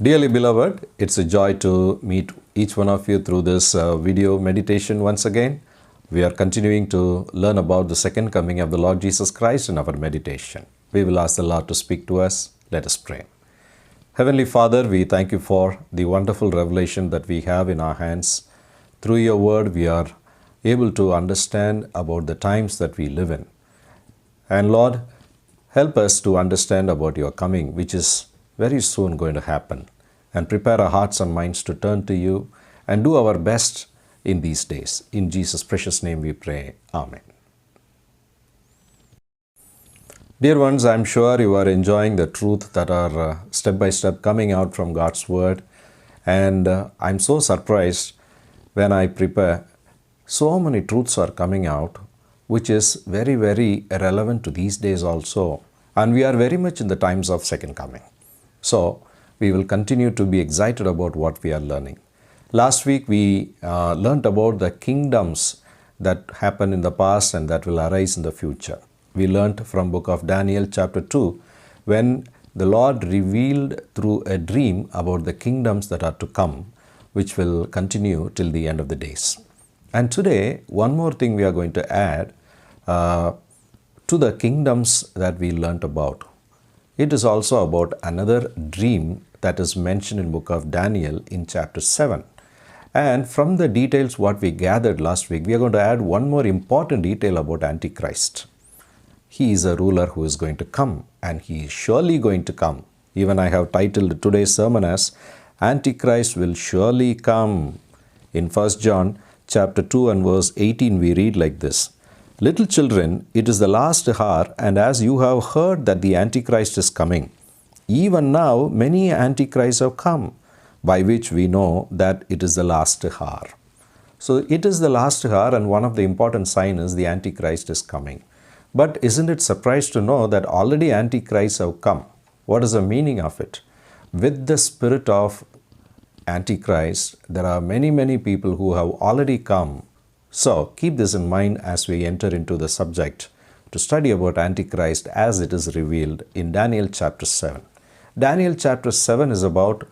Dearly beloved, it's a joy to meet each one of you through this video meditation once again. We are continuing to learn about the second coming of the Lord Jesus Christ in our meditation. We will ask the Lord to speak to us. Let us pray. Heavenly Father, we thank you for the wonderful revelation that we have in our hands. Through your word, we are able to understand about the times that we live in. And Lord, help us to understand about your coming, which is very soon going to happen, and prepare our hearts and minds to turn to you and do our best in these days. In Jesus' precious name we pray. Amen. Dear ones, I'm sure you are enjoying the truth that are step by step coming out from God's word. And I'm so surprised when I prepare. So many truths are coming out, which is very, very relevant to these days also. And we are very much in the times of second coming. So we will continue to be excited about what we are learning. Last week we learnt about the kingdoms that happened in the past and that will arise in the future. We learnt from book of Daniel chapter 2 when the Lord revealed through a dream about the kingdoms that are to come, which will continue till the end of the days. And today, one more thing we are going to add to the kingdoms that we learnt about. It is also about another dream that is mentioned in book of Daniel in chapter 7. And from the details what we gathered last week, we are going to add one more important detail about Antichrist. He is a ruler who is going to come, and he is surely going to come. Even I have titled today's sermon as Antichrist will surely come. In 1 John chapter 2 and verse 18 we read like this. Little children, it is the last hour, and as you have heard that the Antichrist is coming, even now many Antichrists have come, by which we know that it is the last hour. So it is the last hour, and one of the important signs is the Antichrist is coming. But isn't it surprising to know that already Antichrists have come? What is the meaning of it? With the spirit of Antichrist, there are many people who have already come. So keep this in mind as we enter into the subject to study about Antichrist as it is revealed in Daniel chapter 7. Daniel chapter 7 is about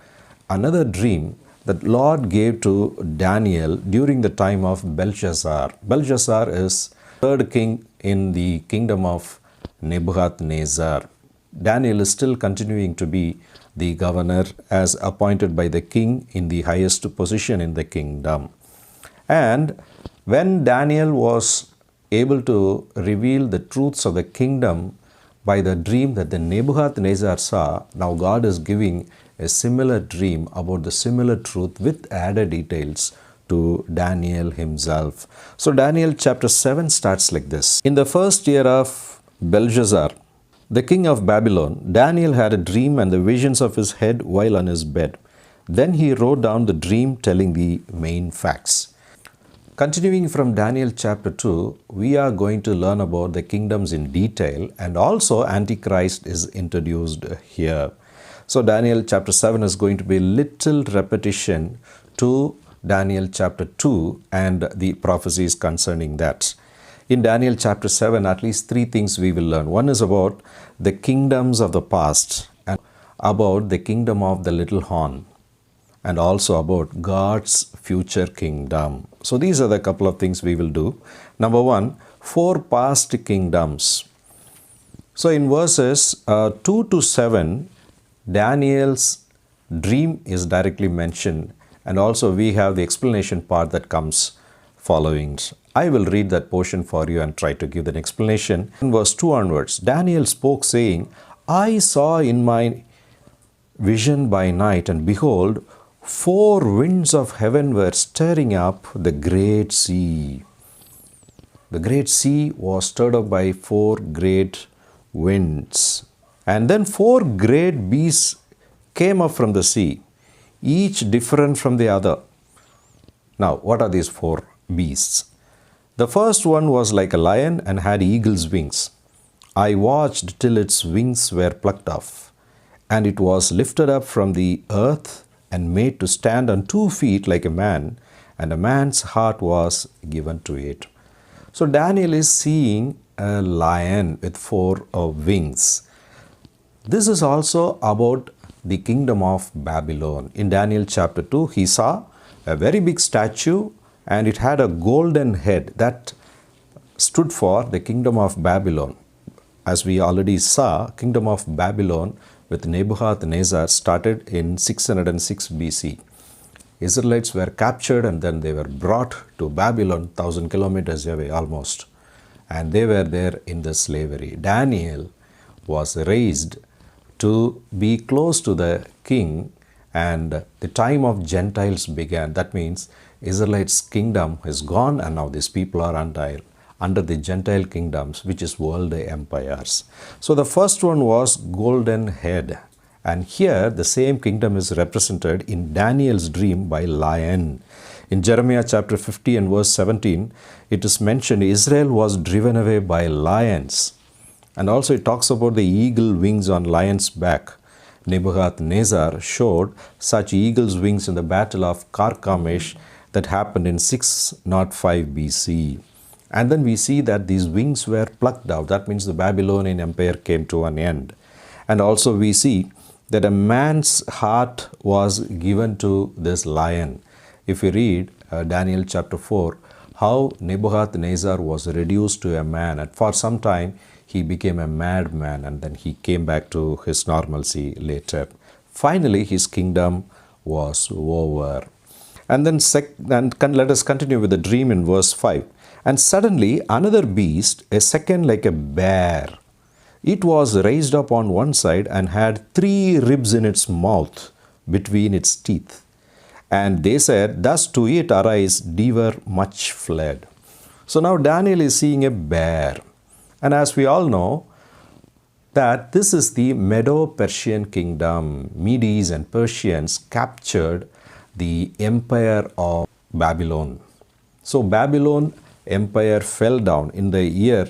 another dream that Lord gave to Daniel during the time of Belshazzar. Belshazzar is third king in the kingdom of Nebuchadnezzar. Daniel is still continuing to be the governor as appointed by the king in the highest position in the kingdom. And when Daniel was able to reveal the truths of the kingdom by the dream that the Nebuchadnezzar saw, now God is giving a similar dream about the similar truth with added details to Daniel himself. So Daniel chapter 7 starts like this. In the first year of Belshazzar, the king of Babylon, Daniel had a dream and the visions of his head while on his bed. Then he wrote down the dream telling the main facts. Continuing from Daniel chapter 2, we are going to learn about the kingdoms in detail, and also Antichrist is introduced here. So Daniel chapter 7 is going to be little repetition to Daniel chapter 2 and the prophecies concerning that. In Daniel chapter 7, at least three things we will learn. One is about the kingdoms of the past, and about the kingdom of the little horn, and also about God's future kingdom. So these are the couple of things we will do. Number one, 4 past kingdoms. So in verses 2 to 7, Daniel's dream is directly mentioned, and also we have the explanation part that comes following. I will read that portion for you and try to give an explanation. In verse 2 onwards, Daniel spoke saying, I saw in my vision by night, and behold, 4 winds of heaven were stirring up the great sea. The great sea was stirred up by 4 great winds. And then 4 great beasts came up from the sea, each different from the other. Now, what are these 4 beasts? The first one was like a lion and had eagle's wings. I watched till its wings were plucked off, and it was lifted up from the earth and made to stand on 2 feet like a man, and a man's heart was given to it. So Daniel is seeing a lion with 4 wings. This is also about the kingdom of Babylon. In Daniel chapter 2, he saw a very big statue and it had a golden head that stood for the kingdom of Babylon. As we already saw, kingdom of Babylon with Nebuchadnezzar started in 606 BC. Israelites were captured and then they were brought to Babylon, 1,000 kilometers away almost. And they were there in the slavery. Daniel was raised to be close to the king, and the time of Gentiles began. That means Israelites' kingdom is gone and now these people are under the Gentile kingdoms, which is world empires. So the first one was golden head. And here the same kingdom is represented in Daniel's dream by lion. In Jeremiah chapter 50 and verse 17, it is mentioned Israel was driven away by lions. And also it talks about the eagle wings on lion's back. Nebuchadnezzar showed such eagle's wings in the battle of Carchemish that happened in 605 BC. And then we see that these wings were plucked out. That means the Babylonian Empire came to an end. And also we see that a man's heart was given to this lion. If we read Daniel chapter 4, how Nebuchadnezzar was reduced to a man, and for some time he became a madman, and then he came back to his normalcy later. Finally, his kingdom was over. And then let us continue with the dream in verse 5. And suddenly another beast, a second like a bear, it was raised up on one side and had 3 ribs in its mouth between its teeth. And they said, thus to it arise, devour much fled. So now Daniel is seeing a bear. And as we all know, that this is the Medo-Persian kingdom. Medes and Persians captured the empire of Babylon. So Babylon empire fell down in the year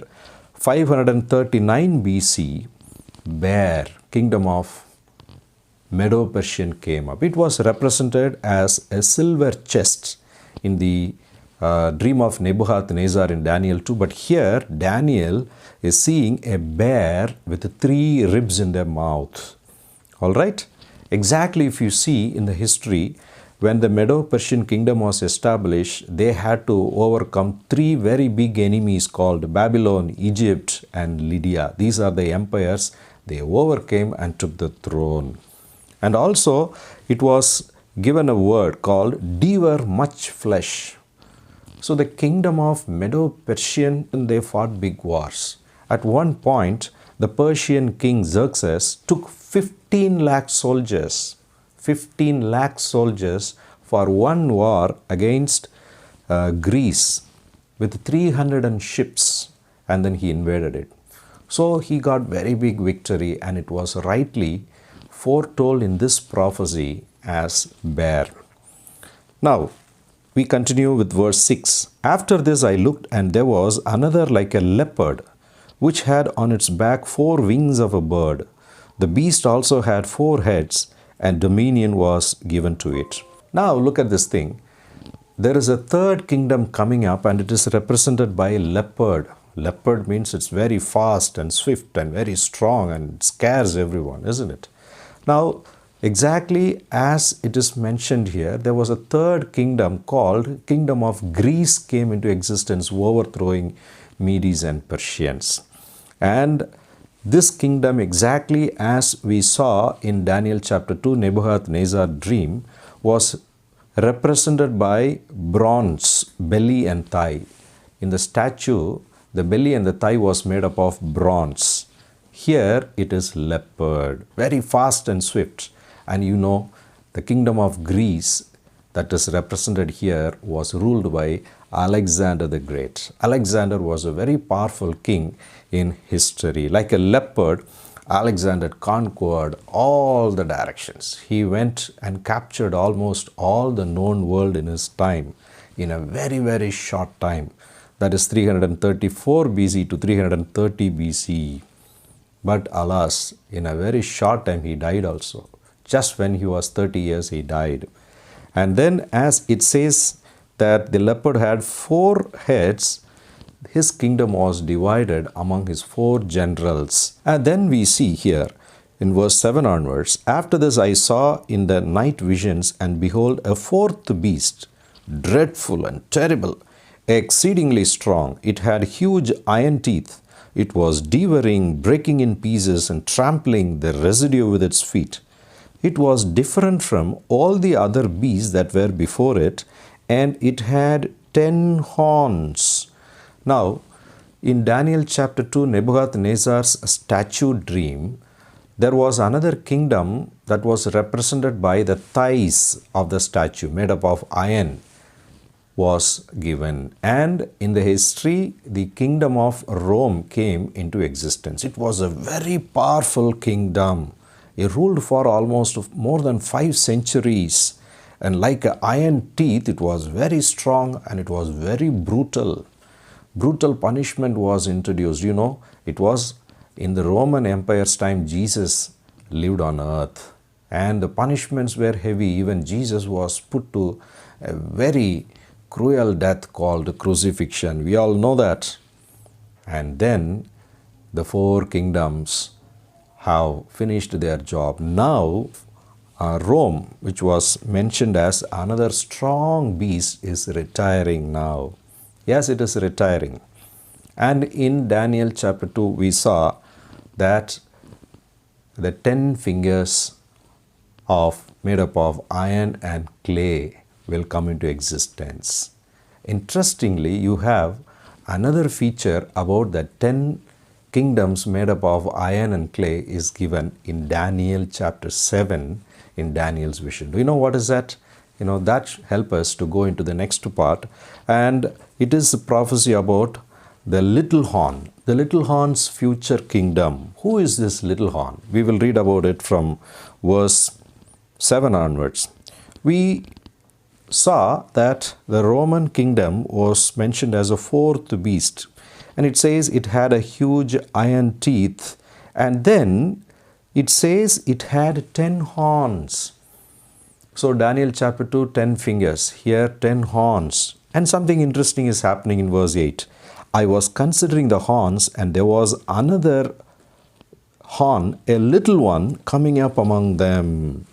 539 BC. Bear, kingdom of Medo-Persian came up. It was represented as a silver chest in the dream of Nebuchadnezzar in Daniel 2. But here Daniel is seeing a bear with 3 ribs in their mouth. Alright? Exactly, if you see in the history, when the Medo-Persian kingdom was established, they had to overcome 3 very big enemies called Babylon, Egypt and Lydia. These are the empires they overcame and took the throne. And also, it was given a word called devour much flesh. So the kingdom of Medo-Persian, they fought big wars. At one point, the Persian king Xerxes took 15 lakh soldiers. 15 lakh soldiers for one war against Greece with 300 ships, and then he invaded it. So he got very big victory, and it was rightly foretold in this prophecy as bear. Now, we continue with verse 6. After this I looked, and there was another like a leopard, which had on its back 4 wings of a bird. The beast also had 4 heads, and dominion was given to it. Now look at this thing. There is a third kingdom coming up, and it is represented by a leopard. Leopard means it's very fast and swift and very strong and scares everyone, isn't it? Now, exactly as it is mentioned here, there was a third kingdom called Kingdom of Greece came into existence, overthrowing Medes and Persians. And this kingdom, exactly as we saw in Daniel chapter 2, Nebuchadnezzar dream, was represented by bronze, belly and thigh. In the statue, the belly and the thigh was made up of bronze. Here it is leopard, very fast and swift. And you know, the kingdom of Greece that is represented here was ruled by Alexander the Great. Alexander was a very powerful king in history. Like a leopard, Alexander conquered all the directions. He went and captured almost all the known world in his time in a very, very short time. That is 334 BC to 330 BC. But alas, in a very short time he died also. Just when he was 30 years, he died. And then as it says that the leopard had 4 heads, his kingdom was divided among his 4 generals. And then we see here, in verse 7 onwards, "After this I saw in the night visions, and behold, a fourth beast, dreadful and terrible, exceedingly strong. It had huge iron teeth. It was devouring, breaking in pieces, and trampling the residue with its feet. It was different from all the other beasts that were before it, and it had 10 horns." Now, in Daniel chapter 2, Nebuchadnezzar's statue dream, there was another kingdom that was represented by the thighs of the statue, made up of iron, was given. And in the history, the kingdom of Rome came into existence. It was a very powerful kingdom. It ruled for almost more than 5 centuries. And like an iron teeth, it was very strong and it was very brutal. Brutal punishment was introduced. You know, it was in the Roman Empire's time, Jesus lived on earth. And the punishments were heavy. Even Jesus was put to a very cruel death called crucifixion. We all know that. And then the 4 kingdoms have finished their job. Now, Rome, which was mentioned as another strong beast, is retiring now. Yes, it is retiring. And in Daniel chapter 2, we saw that the 10 fingers made up of iron and clay will come into existence. Interestingly, you have another feature about the 10 kingdoms made up of iron and clay is given in Daniel chapter 7 in Daniel's vision. Do you know what is that? You know, that helps us to go into the next part, and it is a prophecy about the little horn, the little horn's future kingdom. Who is this little horn? We will read about it from verse 7 onwards. We saw that the Roman kingdom was mentioned as a 4th beast, and it says it had a huge iron teeth, and then it says it had 10 horns. So Daniel chapter 2, 10 fingers, here 10 horns. And something interesting is happening in verse 8. "I was considering the horns, and there was another horn, a little one, coming up among them,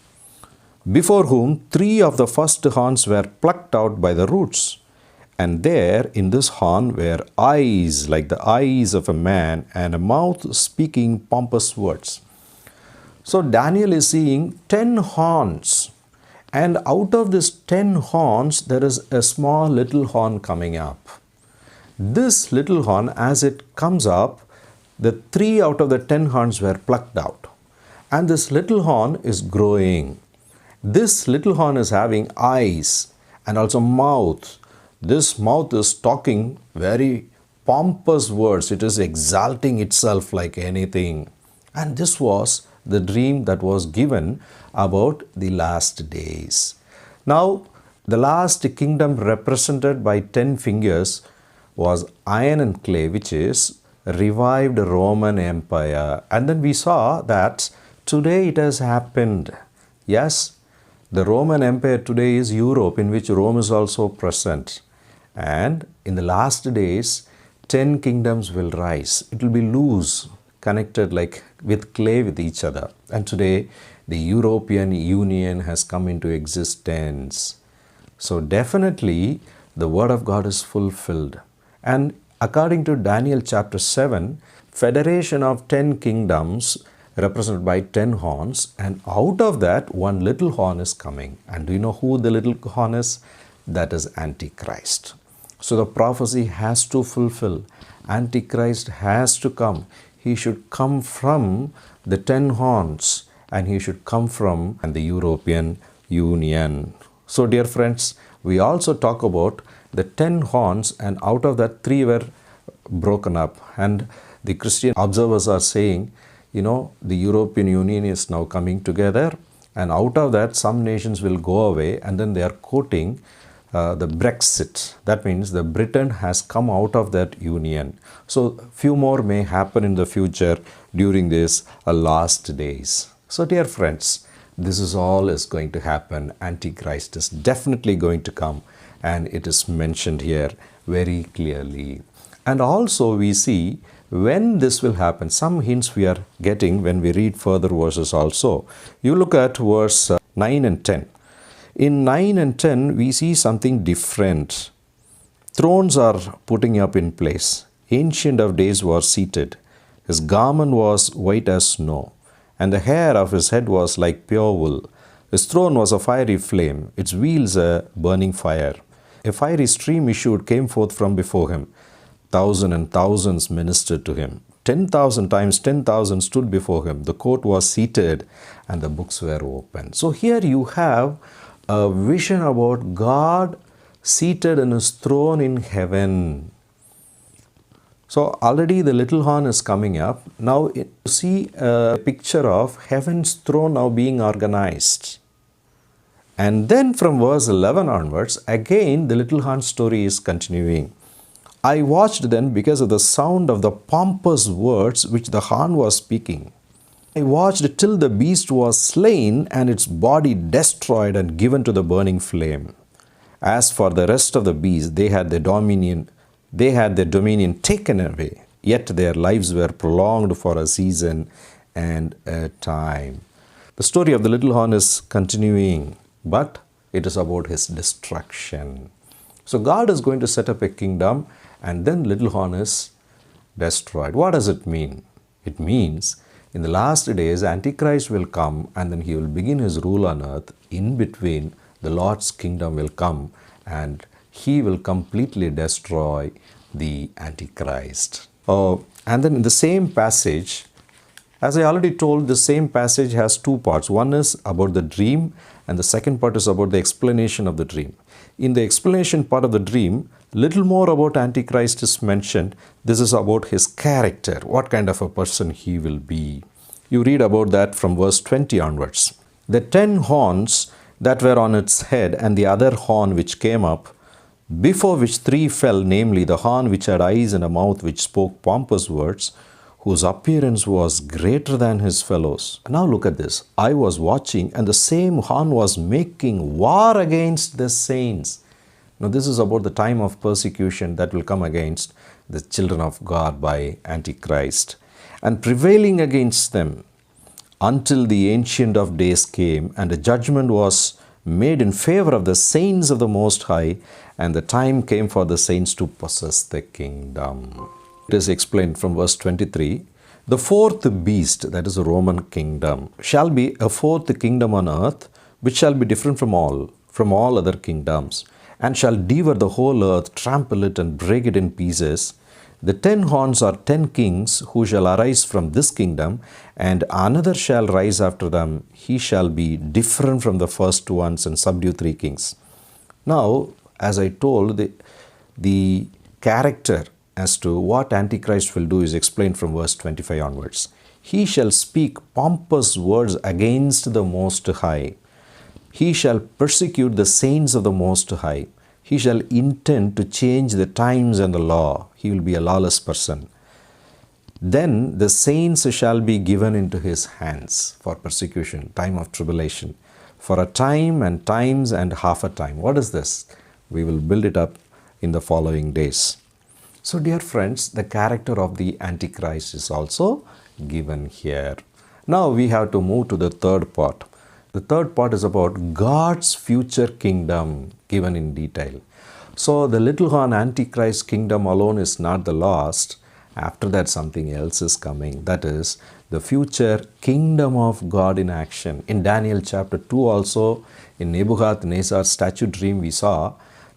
before whom 3 of the first horns were plucked out by the roots. And there in this horn were eyes like the eyes of a man, and a mouth speaking pompous words." So Daniel is seeing 10 horns. And out of these 10 horns, there is a small little horn coming up. This little horn, as it comes up, the 3 out of the 10 horns were plucked out. And this little horn is growing. This little horn is having eyes and also mouth. This mouth is talking very pompous words. It is exalting itself like anything. And this was the dream that was given about the last days. Now, the last kingdom represented by 10 fingers was iron and clay, which is revived Roman Empire. And then we saw that today it has happened. Yes, the Roman Empire today is Europe, in which Rome is also present. And in the last days, 10 kingdoms will rise. It will be loose, connected like with clay with each other. And today, the European Union has come into existence. So definitely, the word of God is fulfilled. And according to Daniel chapter 7, federation of 10 kingdoms represented by 10 horns, and out of that, 1 little horn is coming. And do you know who the little horn is? That is Antichrist. So the prophecy has to fulfill. Antichrist has to come. He should come from the 10 horns, and he should come from the European Union. So dear friends, we also talk about the 10 horns, and out of that 3 were broken up. And the Christian observers are saying, you know, the European Union is now coming together, and out of that some nations will go away, and then they are quoting the Brexit. That means the Britain has come out of that union. So few more may happen in the future during these last days. So dear friends, this is all is going to happen. Antichrist is definitely going to come, and it is mentioned here very clearly. And also we see when this will happen. Some hints we are getting when we read further verses also. You look at verse 9 and 10. In 9 and 10, we see something different. Thrones are putting up in place. Ancient of Days was seated. His garment was white as snow, and the hair of his head was like pure wool. His throne was a fiery flame, its wheels a burning fire. A fiery stream came forth from before him. Thousands and thousands ministered to him. 10,000 times 10,000 stood before him. The court was seated and the books were open. So here you have a vision about God seated in his throne in heaven. So already the little horn is coming up. Now you see a picture of heaven's throne now being organized. And then from verse 11 onwards, again the little horn story is continuing. I watched then because of the sound of the pompous words which the horn was speaking. I watched till the beast was slain and its body destroyed and given to the burning flame. As for the rest of the beasts, they had their dominion taken away, yet their lives were prolonged for a season and a time. The story of the little horn is continuing, but it is about his destruction. So God is going to set up a kingdom, and then little horn is destroyed. What does it mean? It means in the last days, Antichrist will come and then he will begin his rule on earth. In between, the Lord's kingdom will come and he will completely destroy the Antichrist. And then in the same passage, as I already told, the same passage has two parts. One is about the dream and the second part is about the explanation of the dream. In the explanation part of the dream, little more about Antichrist is mentioned. This is about his character, what kind of a person he will be. You read about that from verse 20 onwards. The 10 horns that were on its head and the other horn which came up, before which 3 fell, namely the horn which had eyes and a mouth which spoke pompous words, whose appearance was greater than his fellows. Now look at this. I was watching, and the same horn was making war against the saints. Now this is about the time of persecution that will come against the children of God by Antichrist, and prevailing against them until the Ancient of Days came, and a judgment was made in favor of the saints of the Most High, and the time came for the saints to possess the kingdom. It is explained from verse 23. The fourth beast, that is the Roman kingdom, shall be a fourth kingdom on earth, which shall be different from all other kingdoms, and shall devour the whole earth, trample it, and break it in pieces. The 10 horns are 10 kings who shall arise from this kingdom, and another shall rise after them. He shall be different from the first ones and subdue 3 kings. Now, as I told, the character as to what Antichrist will do is explained from verse 25 onwards. He shall speak pompous words against the Most High. He shall persecute the saints of the Most High. He shall intend to change the times and the law. He will be a lawless person. Then the saints shall be given into his hands for persecution, time of tribulation, for a time and times and half a time. What is this? We will build it up in the following days. So dear friends, the character of the Antichrist is also given here. Now we have to move to the third part. The third part is about God's future kingdom given in detail. So the little horn Antichrist kingdom alone is not the last. After that something else is coming. That is the future kingdom of God in action. In Daniel chapter 2 also, in Nebuchadnezzar's statue dream, we saw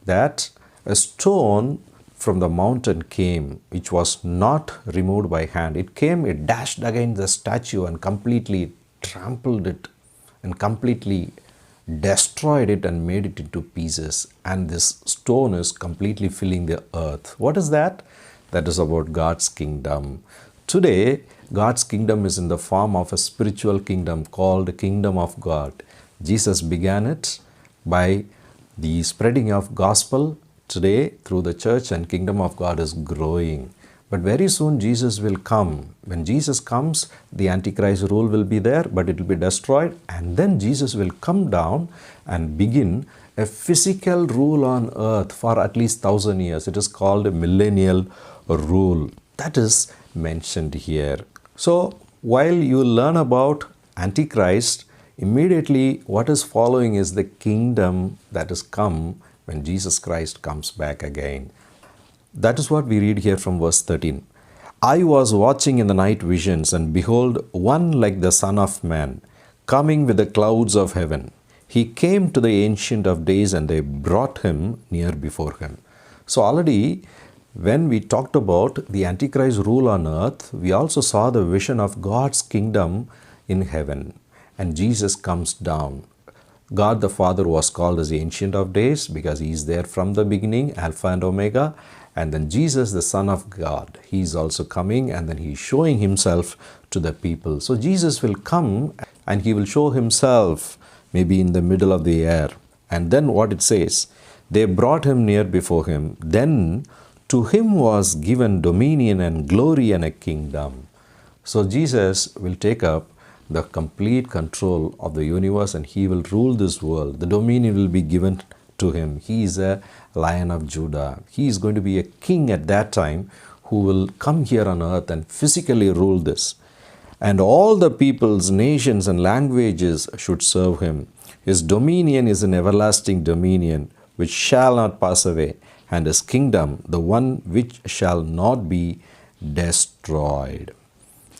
that a stone from the mountain came, which was not removed by hand. It came, it dashed against the statue and completely trampled it and completely destroyed it and made it into pieces. And this stone is completely filling the earth. What is that? That is about God's kingdom. Today, God's kingdom is in the form of a spiritual kingdom called the kingdom of God. Jesus began it by the spreading of gospel. Today, through the church, and kingdom of God is growing. But very soon Jesus will come. When Jesus comes, the Antichrist rule will be there, but it will be destroyed. And then Jesus will come down and begin a physical rule on earth for at least 1,000 years. It is called a millennial rule. That is mentioned here. So, while you learn about Antichrist, immediately what is following is the kingdom that is come when Jesus Christ comes back again. That is what we read here from verse 13. I was watching in the night visions, and behold, one like the Son of Man, coming with the clouds of heaven. He came to the Ancient of Days, and they brought him near before him. So already, when we talked about the Antichrist rule on earth, we also saw the vision of God's kingdom in heaven. And Jesus comes down. God the Father was called as the Ancient of Days because He is there from the beginning, Alpha and Omega. And then Jesus, the Son of God, He is also coming, and then He is showing Himself to the people. So Jesus will come and He will show Himself maybe in the middle of the air. And then what it says, they brought Him near before Him. Then to Him was given dominion and glory and a kingdom. So Jesus will take up the complete control of the universe, and He will rule this world. The dominion will be given to Him. He is a Lion of Judah. He is going to be a king at that time who will come here on earth and physically rule this. And all the peoples, nations, and languages should serve Him. His dominion is an everlasting dominion which shall not pass away, and His kingdom, the one which shall not be destroyed.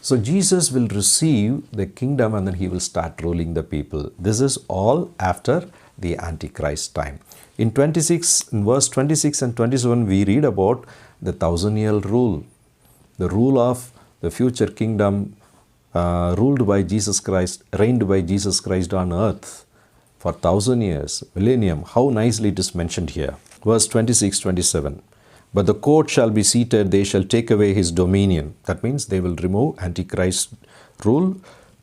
So Jesus will receive the kingdom, and then He will start ruling the people. This is all after the Antichrist time. In verse 26 and 27, we read about the 1,000-year rule, the rule of the future kingdom ruled by Jesus Christ, reigned by Jesus Christ on earth for 1,000 years, millennium. How nicely it is mentioned here. Verse 26-27. But the court shall be seated, they shall take away his dominion. That means they will remove Antichrist rule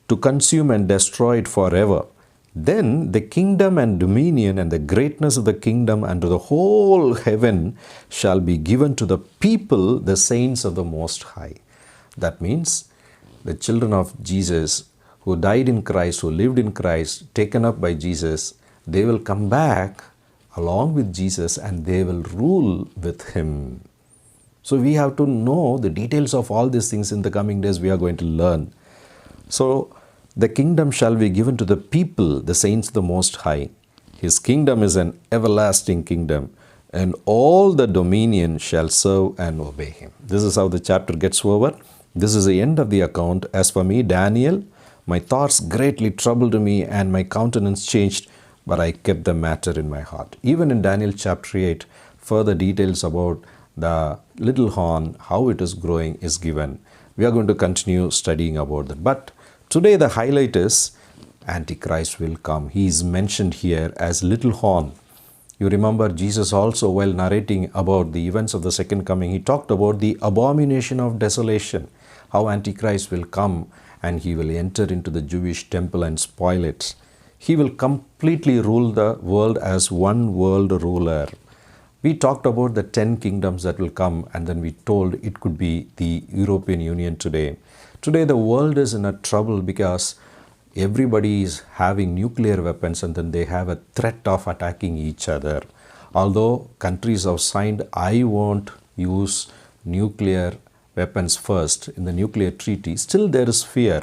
to consume and destroy it forever. Then the kingdom and dominion and the greatness of the kingdom and to the whole heaven shall be given to the people, the saints of the Most High. That means the children of Jesus who died in Christ, who lived in Christ, taken up by Jesus, they will come back along with Jesus and they will rule with Him. So we have to know the details of all these things in the coming days we are going to learn. So the kingdom shall be given to the people, the saints of the Most High. His kingdom is an everlasting kingdom, and all the dominion shall serve and obey Him. This is how the chapter gets over. This is the end of the account. As for me, Daniel, my thoughts greatly troubled me, and my countenance changed, but I kept the matter in my heart. Even in Daniel chapter 8, further details about the little horn, how it is growing, is given. We are going to continue studying about that. But today the highlight is Antichrist will come. He is mentioned here as little horn. You remember Jesus also, while narrating about the events of the second coming, He talked about the abomination of desolation, how Antichrist will come and he will enter into the Jewish temple and spoil it. He will completely rule the world as one world ruler. We talked about the 10 kingdoms that will come, and then we told it could be the European Union today. Today the world is in a trouble because everybody is having nuclear weapons, and then they have a threat of attacking each other. Although countries have signed, I won't use nuclear weapons first in the nuclear treaty, still there is fear.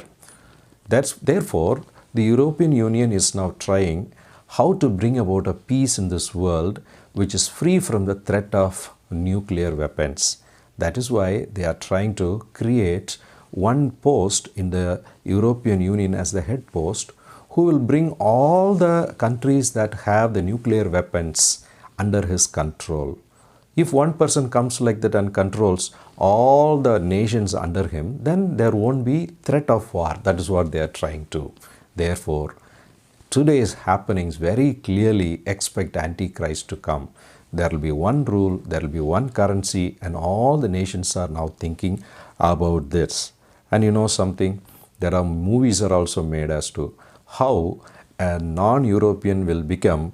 Therefore, the European Union is now trying how to bring about a peace in this world which is free from the threat of nuclear weapons. That is why they are trying to create one post in the European Union as the head post who will bring all the countries that have the nuclear weapons under his control. If one person comes like that and controls all the nations under him, then there won't be threat of war. That is what they are trying to. Therefore, today's happenings very clearly expect Antichrist to come. There will be one rule, there will be one currency, and all the nations are now thinking about this. And you know something, there are movies are also made as to how a non-European will become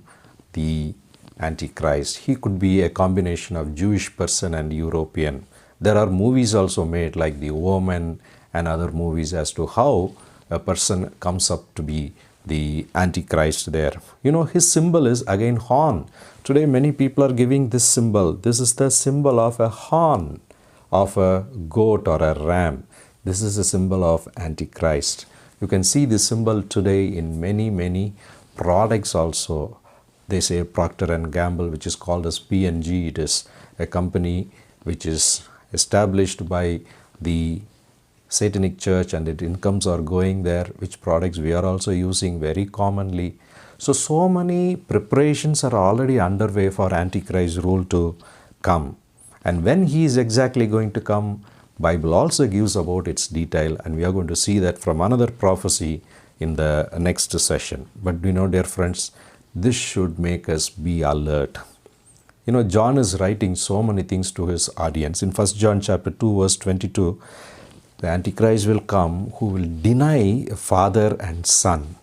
the Antichrist. He could be a combination of Jewish person and European. There are movies also made like The Omen and other movies as to how a person comes up to be the Antichrist there. You know, his symbol is again horn. Today many people are giving this symbol. This is the symbol of a horn. of a goat or a ram. This is a symbol of Antichrist. You can see this symbol today in many products also. They say Procter and Gamble, which is called as P&G. It is a company which is established by the Satanic Church, and its incomes are going there, which products we are also using very commonly. So many preparations are already underway for Antichrist rule to come. And when he is exactly going to come, Bible also gives about its detail, and we are going to see that from another prophecy in the next session. But dear friends, this should make us be alert. John is writing so many things to his audience. In 1 John chapter 2 verse 22, the Antichrist will come who will deny Father and Son.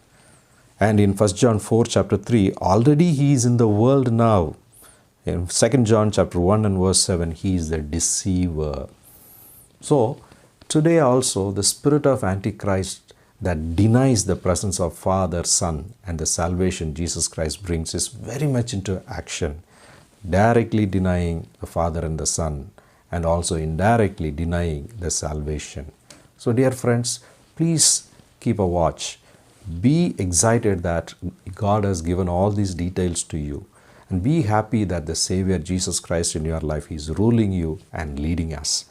And in 1 John 4 chapter 3, already he is in the world now. In 2 John chapter 1 and verse 7, he is the deceiver. So today also the spirit of Antichrist that denies the presence of Father, Son, and the salvation Jesus Christ brings is very much into action, directly denying the Father and the Son, and also indirectly denying the salvation. So dear friends, please keep a watch. Be excited that God has given all these details to you, and be happy that the Savior Jesus Christ in your life is ruling you and leading us.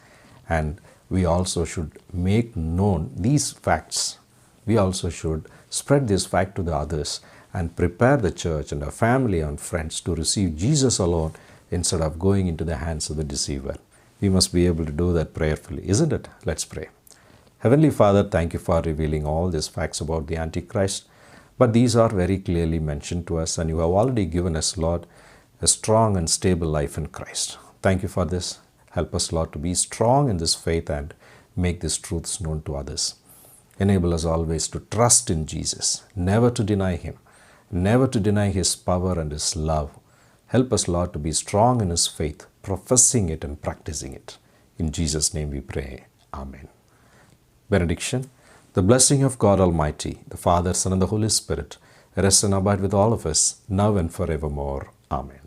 And we also should make known these facts. We also should spread this fact to the others and prepare the church and our family and friends to receive Jesus alone instead of going into the hands of the deceiver. We must be able to do that prayerfully, isn't it? Let's pray. Heavenly Father, thank you for revealing all these facts about the Antichrist. But these are very clearly mentioned to us, and you have already given us, Lord, a strong and stable life in Christ. Thank you for this. Help us, Lord, to be strong in this faith and make these truths known to others. Enable us always to trust in Jesus, never to deny Him, never to deny His power and His love. Help us, Lord, to be strong in His faith, professing it and practicing it. In Jesus' name we pray. Amen. Benediction. The blessing of God Almighty, the Father, Son, and the Holy Spirit, rest and abide with all of us, now and forevermore. Amen.